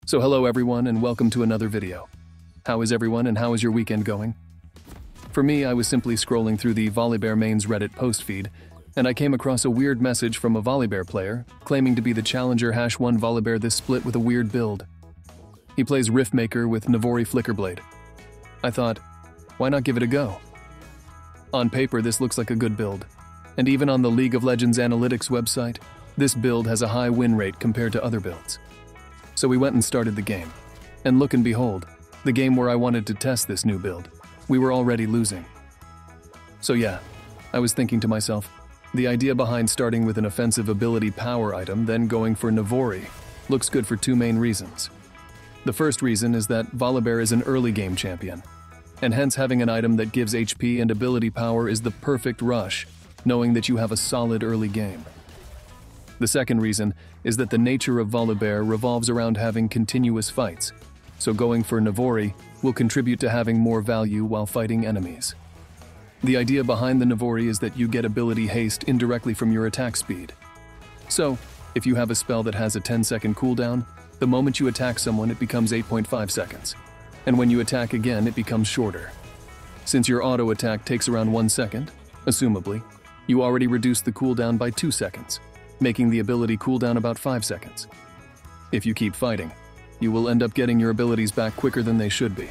So hello everyone and welcome to another video. How is everyone and how is your weekend going? For me, I was simply scrolling through the Volibear mains Reddit post feed, and I came across a weird message from a Volibear player claiming to be the challenger #1 Volibear this split with a weird build. He plays Riftmaker with Navori Flickerblade. I thought, why not give it a go? On paper, this looks like a good build, and even on the League of Legends analytics website, this build has a high win rate compared to other builds. So we went and started the game. And look and behold, the game where I wanted to test this new build, we were already losing. So yeah, I was thinking to myself, the idea behind starting with an offensive ability power item, then going for Navori, looks good for two main reasons. The first reason is that Volibear is an early game champion, and hence having an item that gives HP and ability power is the perfect rush, knowing that you have a solid early game. The second reason is that the nature of Volibear revolves around having continuous fights, so going for Navori will contribute to having more value while fighting enemies. The idea behind the Navori is that you get ability haste indirectly from your attack speed. So, if you have a spell that has a 10-second cooldown, the moment you attack someone it becomes 8.5 seconds, and when you attack again it becomes shorter. Since your auto attack takes around 1 second, assumably, you already reduced the cooldown by 2 seconds. Making the ability cooldown about 5 seconds. If you keep fighting, you will end up getting your abilities back quicker than they should be.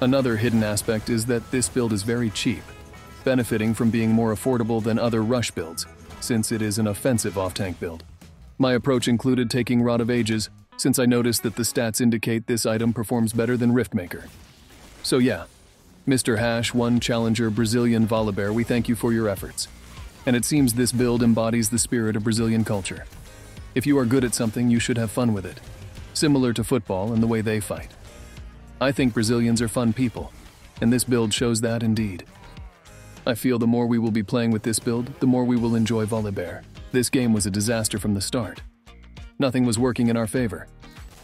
Another hidden aspect is that this build is very cheap, benefiting from being more affordable than other rush builds, since it is an offensive off-tank build. My approach included taking Rod of Ages, since I noticed that the stats indicate this item performs better than Riftmaker. So yeah, Mr. #1 Challenger Brazilian Volibear, we thank you for your efforts. And it seems this build embodies the spirit of Brazilian culture. If you are good at something, you should have fun with it, similar to football and the way they fight. I think Brazilians are fun people, and this build shows that indeed. I feel the more we will be playing with this build, the more we will enjoy Volibear. This game was a disaster from the start. Nothing was working in our favor.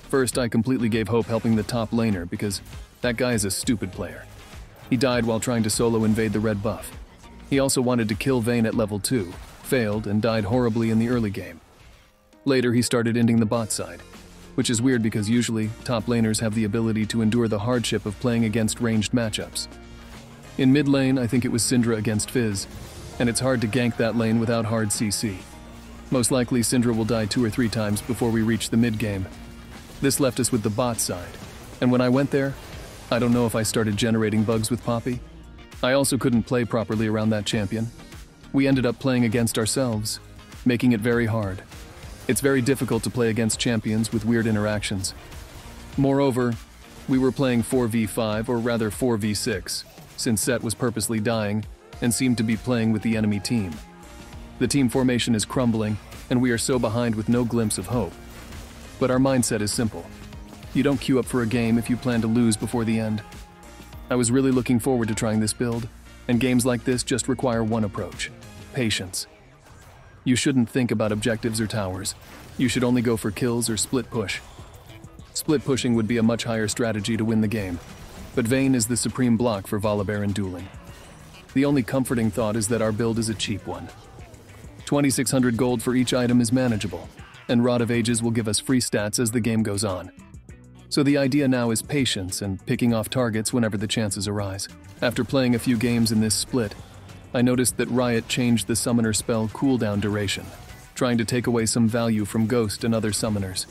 First, I completely gave hope helping the top laner because that guy is a stupid player. He died while trying to solo invade the red buff. He also wanted to kill Vayne at level 2, failed, and died horribly in the early game. Later, he started ending the bot side, which is weird because usually, top laners have the ability to endure the hardship of playing against ranged matchups. In mid lane, I think it was Syndra against Fizz, and it's hard to gank that lane without hard CC. Most likely, Syndra will die 2 or 3 times before we reach the mid game. This left us with the bot side, and when I went there, I don't know if I started generating bugs with Poppy. I also couldn't play properly around that champion. We ended up playing against ourselves, making it very hard. It's very difficult to play against champions with weird interactions. Moreover, we were playing 4v5 or rather 4v6, since Set was purposely dying and seemed to be playing with the enemy team. The team formation is crumbling and we are so behind with no glimpse of hope. But our mindset is simple. You don't queue up for a game if you plan to lose before the end. I was really looking forward to trying this build, and games like this just require one approach: patience. You shouldn't think about objectives or towers. You should only go for kills or split push. Split pushing would be a much higher strategy to win the game, but Vayne is the supreme block for Volibear in dueling. The only comforting thought is that our build is a cheap one. 2,600 gold for each item is manageable, and Rod of Ages will give us free stats as the game goes on. So the idea now is patience and picking off targets whenever the chances arise. After playing a few games in this split, I noticed that Riot changed the summoner spell cooldown duration, trying to take away some value from Ghost and other summoners.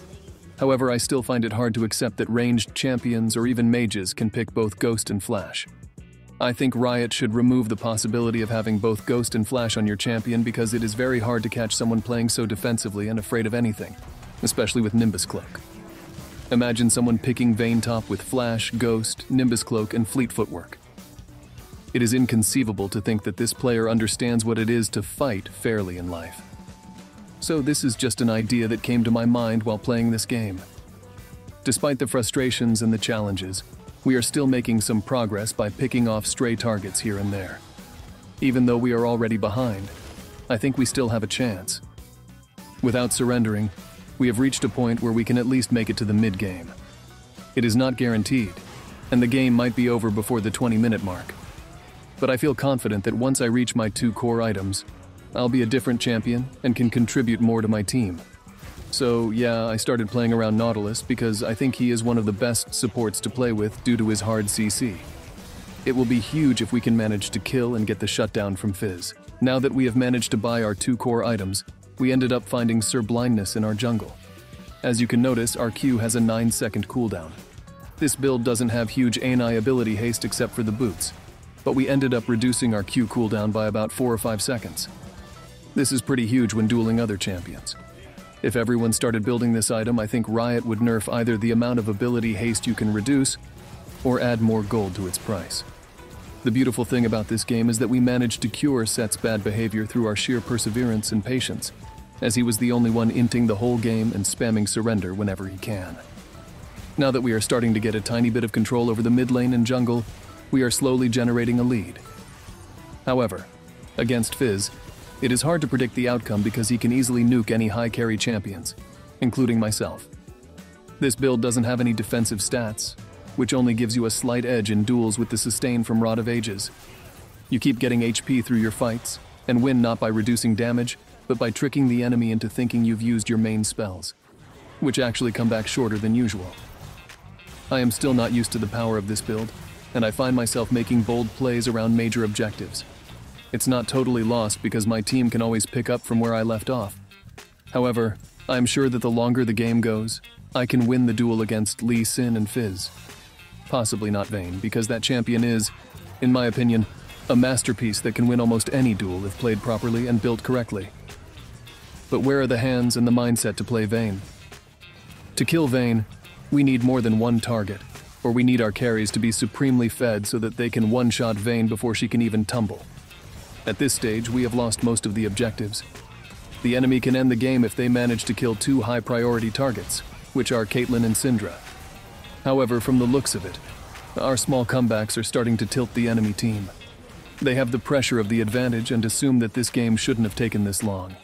However, I still find it hard to accept that ranged champions or even mages can pick both Ghost and Flash. I think Riot should remove the possibility of having both Ghost and Flash on your champion because it is very hard to catch someone playing so defensively and afraid of anything, especially with Nimbus Cloak. Imagine someone picking Vayne top with Flash, Ghost, Nimbus Cloak, and Fleet Footwork. It is inconceivable to think that this player understands what it is to fight fairly in life. So this is just an idea that came to my mind while playing this game. Despite the frustrations and the challenges, we are still making some progress by picking off stray targets here and there. Even though we are already behind, I think we still have a chance. Without surrendering, we have reached a point where we can at least make it to the mid-game. It is not guaranteed, and the game might be over before the 20-minute mark. But I feel confident that once I reach my 2 core items, I'll be a different champion and can contribute more to my team. So yeah, I started playing around Nautilus because I think he is one of the best supports to play with due to his hard CC. It will be huge if we can manage to kill and get the shutdown from Fizz. Now that we have managed to buy our 2 core items, we ended up finding Sir Blindness in our jungle. As you can notice, our Q has a 9-second cooldown. This build doesn't have huge ANI ability haste except for the boots, but we ended up reducing our Q cooldown by about 4 or 5 seconds. This is pretty huge when dueling other champions. If everyone started building this item, I think Riot would nerf either the amount of ability haste you can reduce, or add more gold to its price. The beautiful thing about this game is that we managed to cure Set's bad behavior through our sheer perseverance and patience, as he was the only one inting the whole game and spamming surrender whenever he can. Now that we are starting to get a tiny bit of control over the mid lane and jungle, we are slowly generating a lead. However, against Fizz, it is hard to predict the outcome because he can easily nuke any high carry champions, including myself. This build doesn't have any defensive stats, which only gives you a slight edge in duels with the sustain from Rod of Ages. You keep getting HP through your fights, and win not by reducing damage, but by tricking the enemy into thinking you've used your main spells, which actually come back shorter than usual. I am still not used to the power of this build, and I find myself making bold plays around major objectives. It's not totally lost because my team can always pick up from where I left off. However, I am sure that the longer the game goes, I can win the duel against Lee Sin and Fizz. Possibly not Vayne, because that champion is, in my opinion, a masterpiece that can win almost any duel if played properly and built correctly. But where are the hands and the mindset to play Vayne? To kill Vayne, we need more than one target, or we need our carries to be supremely fed so that they can one-shot Vayne before she can even tumble. At this stage, we have lost most of the objectives. The enemy can end the game if they manage to kill 2 high-priority targets, which are Caitlyn and Syndra. However, from the looks of it, our small comebacks are starting to tilt the enemy team. They have the pressure of the advantage and assume that this game shouldn't have taken this long.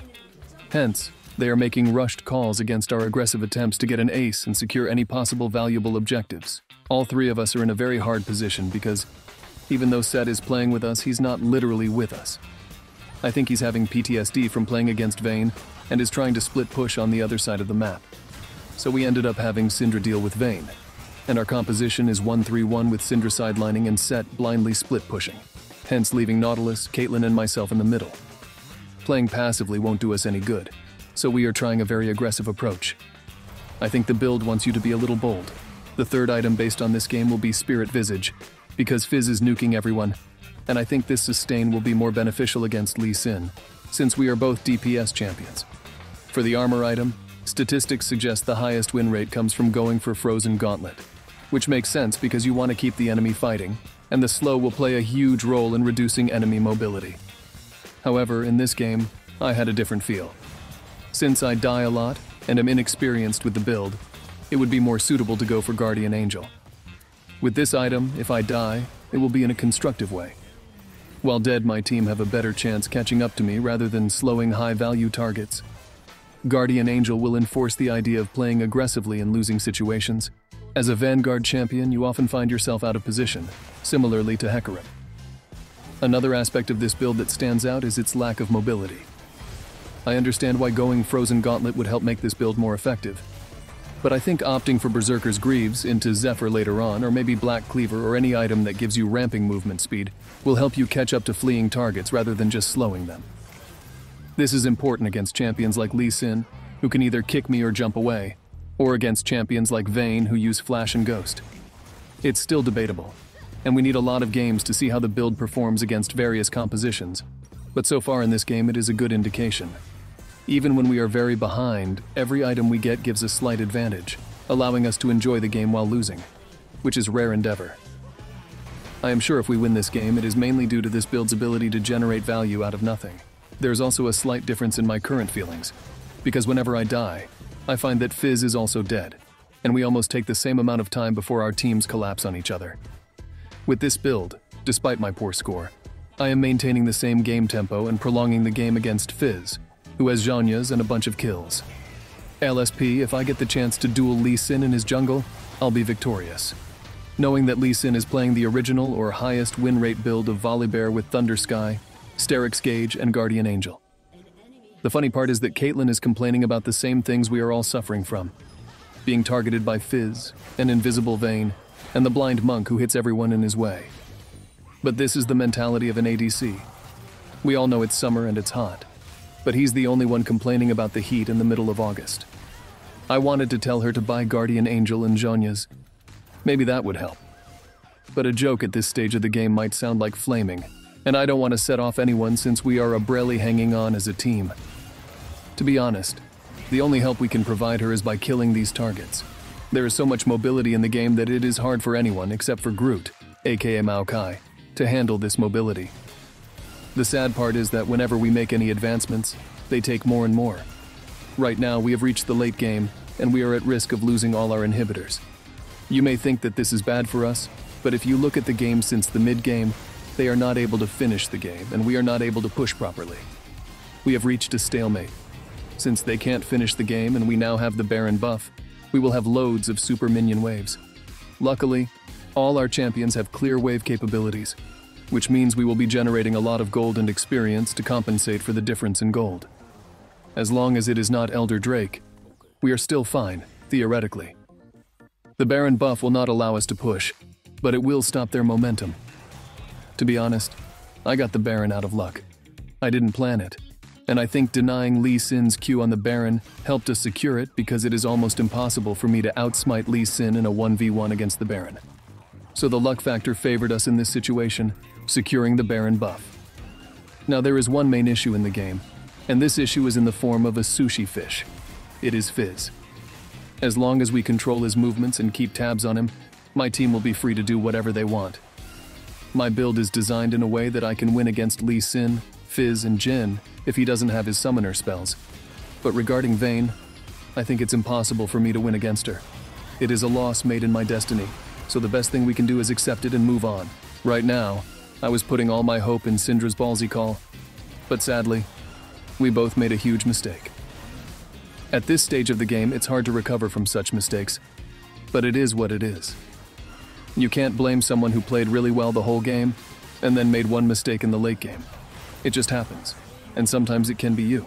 Hence, they are making rushed calls against our aggressive attempts to get an ace and secure any possible valuable objectives. All 3 of us are in a very hard position because even though Set is playing with us, he's not literally with us. I think he's having PTSD from playing against Vayne and is trying to split push on the other side of the map. So we ended up having Syndra deal with Vayne, and our composition is 1-3-1 with Syndra sidelining and Set blindly split pushing, hence leaving Nautilus, Caitlyn, and myself in the middle. Playing passively won't do us any good, so we are trying a very aggressive approach. I think the build wants you to be a little bold. The 3rd item based on this game will be Spirit Visage, because Fizz is nuking everyone, and I think this sustain will be more beneficial against Lee Sin, since we are both DPS champions. For the armor item, statistics suggest the highest win rate comes from going for Frozen Gauntlet, which makes sense because you want to keep the enemy fighting, and the slow will play a huge role in reducing enemy mobility. However, in this game, I had a different feel. Since I die a lot and am inexperienced with the build, it would be more suitable to go for Guardian Angel. With this item, if I die, it will be in a constructive way. While dead, my team have a better chance catching up to me rather than slowing high-value targets. Guardian Angel will enforce the idea of playing aggressively in losing situations. As a Vanguard champion, you often find yourself out of position, similarly to Hecarim. Another aspect of this build that stands out is its lack of mobility. I understand why going Frozen Gauntlet would help make this build more effective, but I think opting for Berserker's Greaves into Zephyr later on, or maybe Black Cleaver or any item that gives you ramping movement speed, will help you catch up to fleeing targets rather than just slowing them. This is important against champions like Lee Sin, who can either kick me or jump away, or against champions like Vayne who use Flash and Ghost. It's still debatable, and we need a lot of games to see how the build performs against various compositions, but so far in this game it is a good indication. Even when we are very behind, every item we get gives a slight advantage, allowing us to enjoy the game while losing, which is rare endeavor. I am sure if we win this game, it is mainly due to this build's ability to generate value out of nothing. There's also a slight difference in my current feelings, because whenever I die, I find that Fizz is also dead, and we almost take the same amount of time before our teams collapse on each other. With this build, despite my poor score, I am maintaining the same game tempo and prolonging the game against Fizz, who has Zhonya's and a bunch of kills. LSP, if I get the chance to duel Lee Sin in his jungle, I'll be victorious. Knowing that Lee Sin is playing the original or highest win rate build of Volibear with Thunder Sky, Sterix Gauge, and Guardian Angel. The funny part is that Caitlyn is complaining about the same things we are all suffering from. Being targeted by Fizz, an invisible Vayne, and the blind monk who hits everyone in his way. But this is the mentality of an ADC. We all know it's summer and it's hot, but he's the only one complaining about the heat in the middle of August. I wanted to tell her to buy Guardian Angel and Zhonya's. Maybe that would help. But a joke at this stage of the game might sound like flaming, and I don't want to set off anyone since we are barely hanging on as a team. To be honest, the only help we can provide her is by killing these targets. There is so much mobility in the game that it is hard for anyone except for Groot, aka Maokai, to handle this mobility. The sad part is that whenever we make any advancements, they take more and more. Right now, we have reached the late game, and we are at risk of losing all our inhibitors. You may think that this is bad for us, but if you look at the game since the mid-game, they are not able to finish the game, and we are not able to push properly. We have reached a stalemate. Since they can't finish the game and we now have the Baron buff, we will have loads of super minion waves. Luckily, all our champions have clear wave capabilities, which means we will be generating a lot of gold and experience to compensate for the difference in gold. As long as it is not Elder Drake, we are still fine, theoretically. The Baron buff will not allow us to push, but it will stop their momentum. To be honest, I got the Baron out of luck. I didn't plan it, and I think denying Lee Sin's Q on the Baron helped us secure it because it is almost impossible for me to outsmite Lee Sin in a 1v1 against the Baron. So the luck factor favored us in this situation, securing the Baron buff. Now there is one main issue in the game, and this issue is in the form of a sushi fish. It is Fizz. As long as we control his movements and keep tabs on him, my team will be free to do whatever they want. My build is designed in a way that I can win against Lee Sin, Fizz, and Jhin if he doesn't have his summoner spells. But regarding Vayne, I think it's impossible for me to win against her. It is a loss made in my destiny, so the best thing we can do is accept it and move on. Right now, I was putting all my hope in Syndra's ballsy call, but sadly, we both made a huge mistake. At this stage of the game, it's hard to recover from such mistakes, but it is what it is. You can't blame someone who played really well the whole game and then made one mistake in the late game. It just happens, and sometimes it can be you.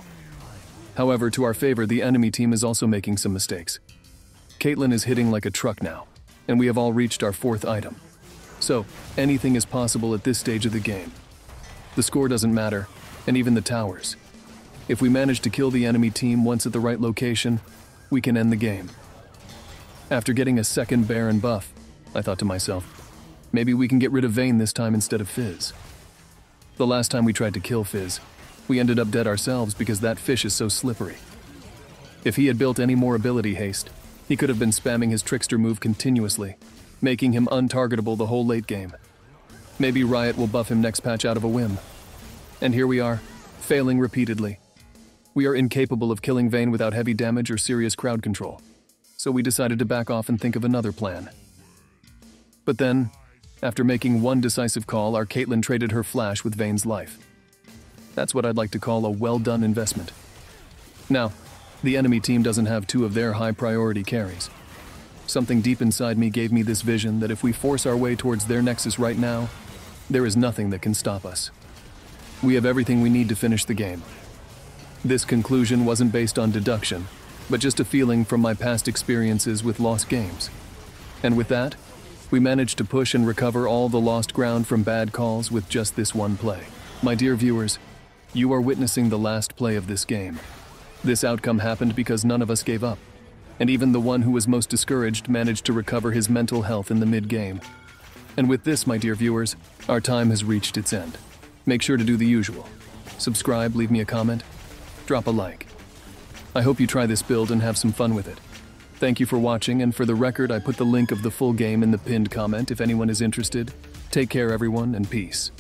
However, to our favor, the enemy team is also making some mistakes. Caitlyn is hitting like a truck now, and we have all reached our 4th item. So, anything is possible at this stage of the game. The score doesn't matter, and even the towers. If we manage to kill the enemy team once at the right location, we can end the game. After getting a second Baron buff, I thought to myself, maybe we can get rid of Vayne this time instead of Fizz. The last time we tried to kill Fizz, we ended up dead ourselves because that fish is so slippery. If he had built any more ability haste, he could have been spamming his trickster move continuously, making him untargetable the whole late game. Maybe Riot will buff him next patch out of a whim. And here we are, failing repeatedly. We are incapable of killing Vayne without heavy damage or serious crowd control, so we decided to back off and think of another plan. But then, after making one decisive call, our Caitlyn traded her flash with Vayne's life. That's what I'd like to call a well-done investment. Now, the enemy team doesn't have 2 of their high-priority carries. Something deep inside me gave me this vision that if we force our way towards their nexus right now, there is nothing that can stop us. We have everything we need to finish the game. This conclusion wasn't based on deduction, but just a feeling from my past experiences with lost games. And with that, we managed to push and recover all the lost ground from bad calls with just this one play. My dear viewers, you are witnessing the last play of this game. This outcome happened because none of us gave up, and even the one who was most discouraged managed to recover his mental health in the mid-game. And with this, my dear viewers, our time has reached its end. Make sure to do the usual. Subscribe, leave me a comment, drop a like. I hope you try this build and have some fun with it. Thank you for watching, and for the record, I put the link of the full game in the pinned comment if anyone is interested. Take care, everyone, and peace.